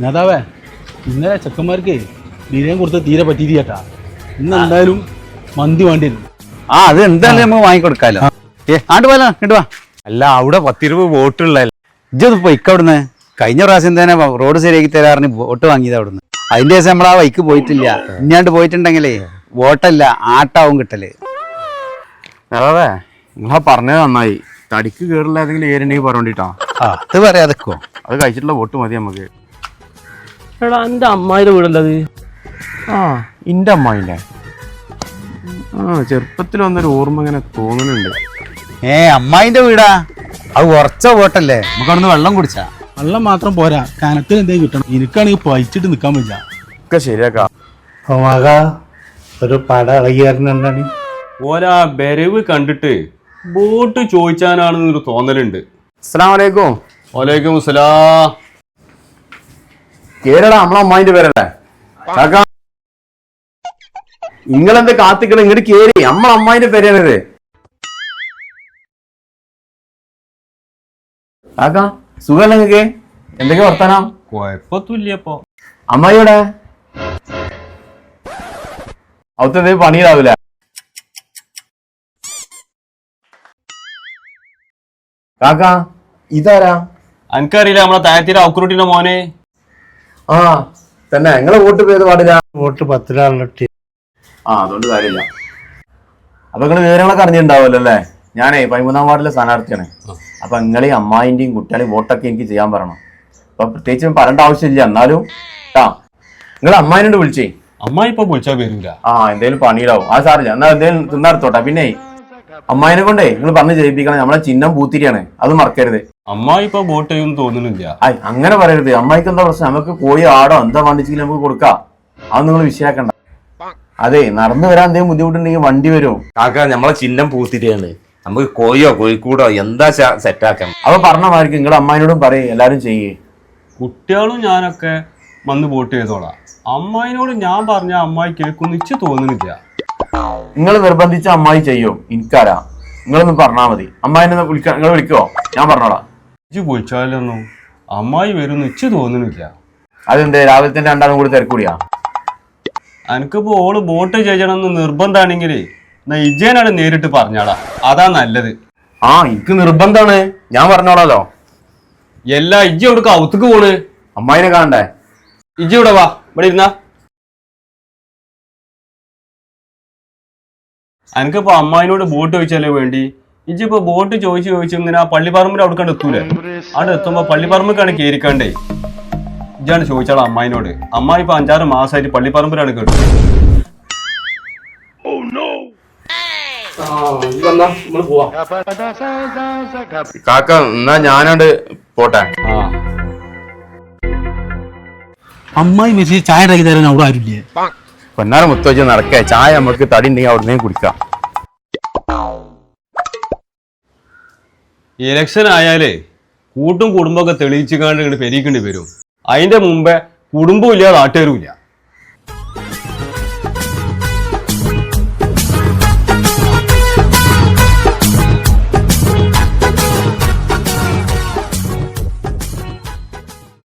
നേതാവേ ഇന്നലെ ചെക്കന്മാർക്ക് ബിരിയാണി കൊടുത്ത തീരെ പറ്റിയിട്ട് ചേട്ടാ. ഇന്ന് എന്തായാലും മന്തി വേണ്ടി വരും. അത് എന്തായാലും നമുക്ക് വാങ്ങിക്കൊടുക്കാലോ. ആണ്ട് പോലാ ഇങ്ങോട്ട് വാ. അല്ല അവിടെ 10-20 വോട്ടുള്ളതല്ലേ, ഇജ്ജത് പൊയ്ക്ക അവിടുന്ന്. കഴിഞ്ഞ പ്രാവശ്യം തന്നെ റോഡ് ശരിയാക്കി തരാറിന് വോട്ട് വാങ്ങിയത് അവിടുന്ന്. അതിന്റെ ശേഷം നമ്മൾ ആ വൈക്ക് പോയിട്ടില്ല. ഇന്നാണ്ട് പോയിട്ടുണ്ടെങ്കിലേ വോട്ടല്ല ആട്ടാവും കിട്ടല്. അതെ നിങ്ങളാ പറഞ്ഞത് നന്നായി. തടിക്ക് കേറില്ല ഏതെങ്കിലും ഏരുണ്ടെങ്കിൽ പറഞ്ഞോണ്ടിട്ടാ. അത് പറയാതെക്കോ, അത് കഴിച്ചിട്ടുള്ള വോട്ട് മതി നമുക്ക്. എടാ എൻ്റെ അമ്മായിയുടെ വീടുള്ളത്. എൻ്റെ അമ്മായിൻ്റെ ചെറുപ്പത്തിൽ വന്നൊരു ഓർമ്മ ഇങ്ങനെ തോന്നുന്നുണ്ട്. അമ്മായിന്റെ വീടാ. അത് ഉറച്ച വോട്ടല്ലേ, നമുക്ക് അവിടുന്ന് വെള്ളം കുടിച്ചാ. വെള്ളം മാത്രം പോരാ, കനത്തിൽ എന്തെങ്കിലും കിട്ടണം. എനിക്കാണെങ്കിൽ പഴിച്ചിട്ട് നിൽക്കാൻ പറ്റില്ല. ഒക്കെ ശരിയാക്കാം. ഒരു പട ഇളകിയായിരുന്നാണ് ഓരാ ബരവ് കണ്ടിട്ട് ബോട്ട് ചോദിച്ചാനാണെന്നൊരു തോന്നലുണ്ട്. അസ്സലാമു അലൈക്കും. വലൈക്കും അസ്സലാം. കേരള നമ്മളെ അമ്മായിന്റെ പേരല്ലേ കാക്ക? നിങ്ങളെന്താ കാത്തിക്കണം? ഇങ്ങോട്ട് കേറി, നമ്മളെ അമ്മായിന്റെ പേരാണിത്. കാക്ക സുഖല്ലേ നിങ്ങക്ക്? എന്തൊക്കെ വർത്താനം? കൊഴപ്പത്തില്ലപ്പോ. അമ്മായിയുടെ അവിടുത്തെ പണിയിലാവൂല. കാക്ക ഇതാരാ? എനിക്കറിയില്ല, നമ്മളെ താഴത്തീരെ ഔക്കുറുട്ടിന്റെ മോനെ. തന്നെ നിങ്ങളെ വോട്ട് പേര് പാടില്ല. വോട്ട് 10 അതുകൊണ്ട് കാര്യമില്ല. അപ്പൊ നിങ്ങള് വിവരങ്ങളൊക്കെ അറിഞ്ഞിട്ടുണ്ടാവുമല്ലോ അല്ലേ? ഞാനേ 13-ാം വാർഡിലെ സ്ഥാനാർത്ഥിയാണ്. അപ്പൊ നിങ്ങളെ അമ്മായിന്റെയും കുട്ടികളെയും വോട്ടൊക്കെ എനിക്ക് ചെയ്യാൻ പറയണം. അപ്പൊ പ്രത്യേകിച്ച് പറയേണ്ട ആവശ്യമില്ല. എന്നാലും നിങ്ങൾ അമ്മായിനോട് വിളിച്ചേ. അമ്മായി ഇപ്പൊ വിളിച്ചാ വരൂല. എന്തേലും പണിയിലാവും. സാറില്ല, എന്നാ എന്തേലും തിന്നടുത്തോട്ടെ. പിന്നെ അമ്മായിനെ കൊണ്ടേ നിങ്ങൾ പറഞ്ഞ് ജയിപ്പിക്കണം. നമ്മളെ ചിഹ്നം പൂത്തിരിയാണ്, അത് മറക്കരുത്. അമ്മായി ഇപ്പൊ വോട്ട് ചെയ്യുമെന്ന് തോന്നുന്നില്ല. അങ്ങനെ പറയരുത്. അമ്മായിക്ക് എന്താ പ്രശ്നം? നമുക്ക് കോഴി ആടോ എന്താ വണ്ടിച്ചെങ്കിൽ നമുക്ക് കൊടുക്കാം. അത് നിങ്ങൾ വിഷയാക്കണ്ട. അതെ, നടന്നു വരാൻ എന്തെങ്കിലും ബുദ്ധിമുട്ടുണ്ടെങ്കിൽ വണ്ടി വരും. കാക്ക നമ്മളെ ചിഹ്നം പൂത്തിരിയാണ്, നമുക്ക് കോഴിയോ കോഴിക്കൂടോ എന്താ സെറ്റാക്കാം. അപ്പൊ പറഞ്ഞ മാതിരിക്ക് നിങ്ങളുടെ അമ്മായിനോടും പറയേ, എല്ലാരും ചെയ്യേ. കുട്ടികളും ഞാനൊക്കെ വന്ന് വോട്ട് ചെയ്തോളാം. അമ്മായിനോട് ഞാൻ പറഞ്ഞ അമ്മായി കേൾക്കുന്നു ഇച്ച് തോന്നുന്നില്ല. നിങ്ങൾ നിർബന്ധിച്ച അമ്മായി ചെയ്യോ? എനിക്കാരാ, നിങ്ങളൊന്ന് പറഞ്ഞാൽ മതി. അമ്മായിനെ വിളിക്കാൻ നിങ്ങൾ വിളിക്കോ? ഞാൻ പറഞ്ഞോളാം. ഇജ്ജ് വിളിച്ചാലൊന്നും അമ്മായി വരുമെന്ന് ഇച്ച് തോന്നുന്നില്ല. അതെന്തേ രാവിലെ തന്നെ രണ്ടാളും കൂടി തിരക്കൂടിയാ? എനിക്കിപ്പോ ഓള് വോട്ട് ചെയ്യണമെന്ന് നിർബന്ധമാണെങ്കിൽ ഇജ്ജേനാണ് നേരിട്ട് പറഞ്ഞാടാ, അതാ നല്ലത്. എനിക്ക് നിർബന്ധമാണ്, ഞാൻ പറഞ്ഞോളാലോ. എല്ലാ ഇജ്ജ് എവിടെ ഔത്തുക്ക് പോണ്? അമ്മായിനെ കാണണ്ടേ? ഇജ്ജ് ഇവിടെ വാ, ഇവിടെ ഇരുന്നാ. എനിക്കിപ്പോ അമ്മായിനോട് വോട്ട് ചോദിച്ചാലേ വേണ്ടി. ഇജ്ജിപ്പോ വോട്ട് ചോദിച്ചു ഇങ്ങനെ ആ പള്ളിപ്പറമ്പിൽ അവിടെ കണ്ട് എത്തൂലേ? അവിടെ എത്തുമ്പോ പള്ളിപ്പറമ്പിക്കാണ് കേറിക്കണ്ടേ. ഇജ്ജാണ് ചോദിച്ചാളാ അമ്മായിനോട്. അമ്മായി ഇപ്പൊ 5-6 മാസമായിട്ട് പള്ളിപ്പറമ്പിലാണ് കേട്ടു. കാക്ക എന്നാ ഞാനോട് പോട്ടെ. അമ്മായി മെസ്സി ചായ ഉണ്ടാക്കി തരാൻ അവിടെ ആരുമില്ലേ? പൊന്നാറ മുത്തോച്ച് നടക്കേ. ചായ നമുക്ക് തടി ഉണ്ടെങ്കിൽ അവിടെ നിന്ന് കുടിക്കാം. ഇലക്ഷൻ ആയാലേ കൂട്ടും കുടുംബമൊക്കെ തെളിയിച്ചു കാണ്ട് പെരീക്കേണ്ടി വരും. അതിന്റെ മുമ്പേ കുടുംബം ഇല്ല, നാട്ടുകാരും ഇല്ല.